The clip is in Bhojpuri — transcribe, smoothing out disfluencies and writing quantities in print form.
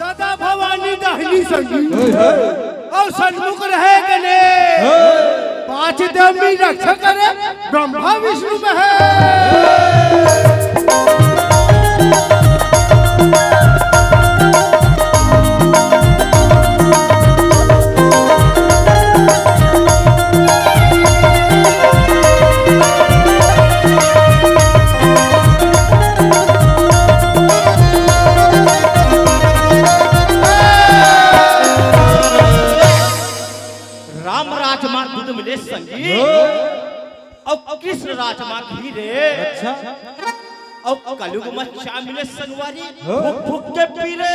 सदा भवानी दहली संगी और सन्मुख रहे गने 5 देव में रक्षा करे ब्रह्मा विष्णु महेश। संगी अब कृष्ण राजमा घीरे अच्छा अब कलयुग में चा मिले संगवारी भूख भूख के पीरे